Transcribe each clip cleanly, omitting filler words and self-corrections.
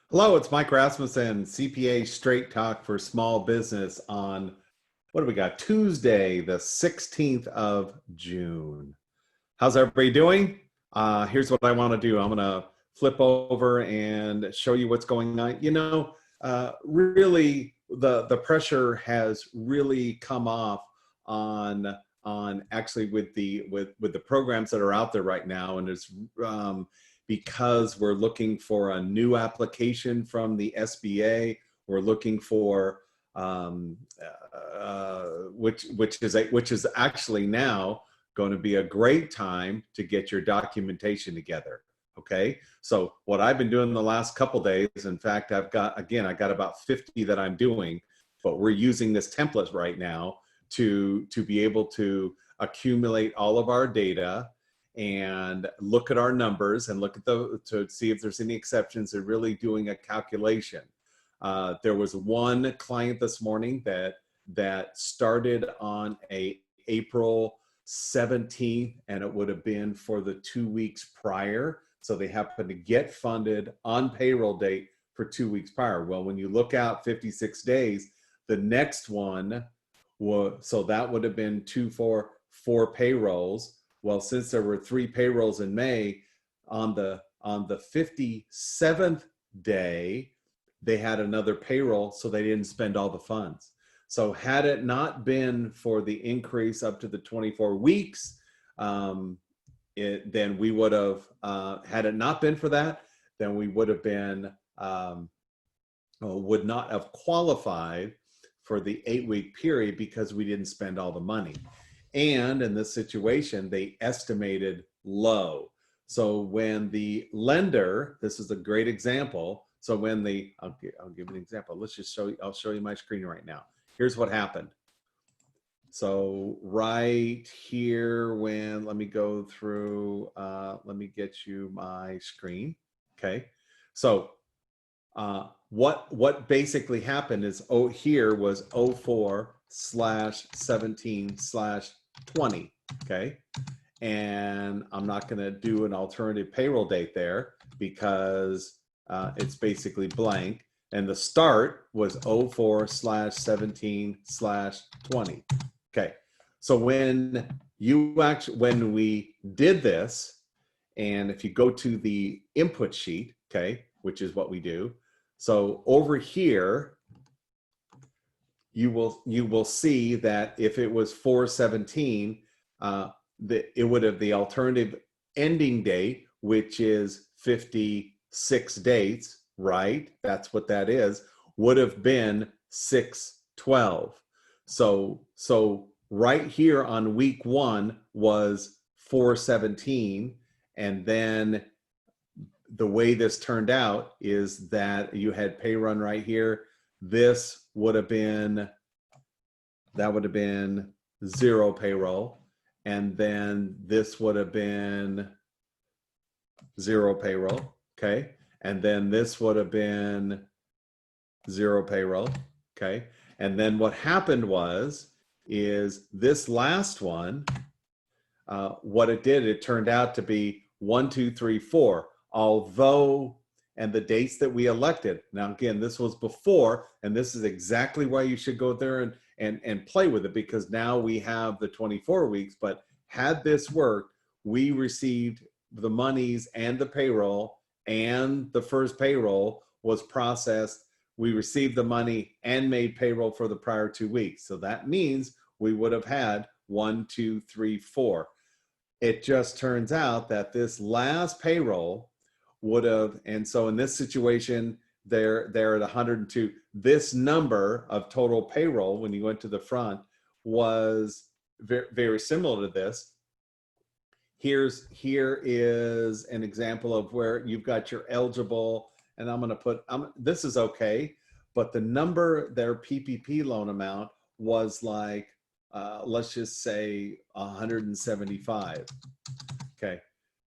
Hello, it's Mike Rasmussen, CPA Straight Talk for Small Business on what do we got? Tuesday, the 16th of June. How's everybody doing? Here's what I want to do. I'm going to flip over and show you what's going on. Really, the pressure has really come off on actually with the programs that are out there right now, and it's because we're looking for a new application from the SBA. We're looking for which is actually now going to be a great time to get your documentation together. Okay, so what I've been doing the last couple days, in fact, I got about 50 that I'm doing, but we're using this template right now to be able to accumulate all of our data and look at our numbers and look at to see if there's any exceptions and really doing a calculation. There was one client this morning that started on April 17th, and it would have been for the 2 weeks prior. So they happened to get funded on payroll date for 2 weeks prior. Well, when you look out 56 days, the next one so that would have been four payrolls. Well, since there were 3 payrolls in May, on the 57th day, they had another payroll, so they didn't spend all the funds. So had it not been for the increase up to the 24 weeks, then we would have, had it not been for that, then we would have been, would not have qualified for the 8-week period because we didn't spend all the money. And in this situation, they estimated low. So when the lender, this is a great example. So when I'll give an example. Let's just I'll show you my screen right now. Here's what happened. So right here, let me go through, let me get you my screen. Okay. So what basically happened is, here was 04/17/20. Okay. And I'm not going to do an alternative payroll date there because it's basically blank. And the start was 04/17/20. Okay. So when we did this, and if you go to the input sheet, okay, which is what we do. So over here, you will see that if it was 4/17, it would have the alternative ending date, which is 56 dates, right? That's what that is, would have been 6/12. So right here on week 1 was 4/17, and then the way this turned out is that you had pay run right here. That would have been 0 payroll. And then this would have been 0 payroll. Okay. And then this would have been 0 payroll. Okay. And then what happened is this last one, what it turned out to be 1, 2, 3, 4. Although, and the dates that we elected. Now, again, this was before, and this is exactly why you should go there and play with it, because now we have the 24 weeks. But had this worked, we received the monies and the payroll, and the first payroll was processed. We received the money and made payroll for the prior 2 weeks. So that means we would have had 1, 2, 3, 4. It just turns out that this last payroll would have, and so in this situation, they're at 102. This number of total payroll, when you went to the front, was very, very similar to this. Here is an example of where you've got your eligible, and I'm going to put, this is okay, but the number, their PPP loan amount was like, let's just say 175. Okay.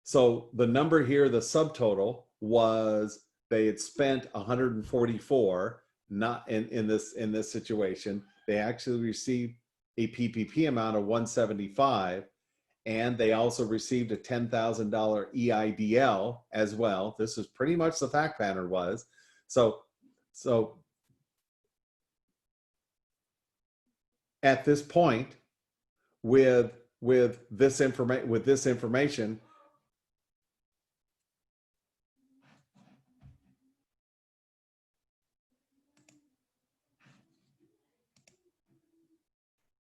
So the number here, the subtotal, was they had spent 144, not in this situation. They actually received a PPP amount of 175, and they also received a $10,000 EIDL as well. This is pretty much the fact pattern was. So at this point, with this information,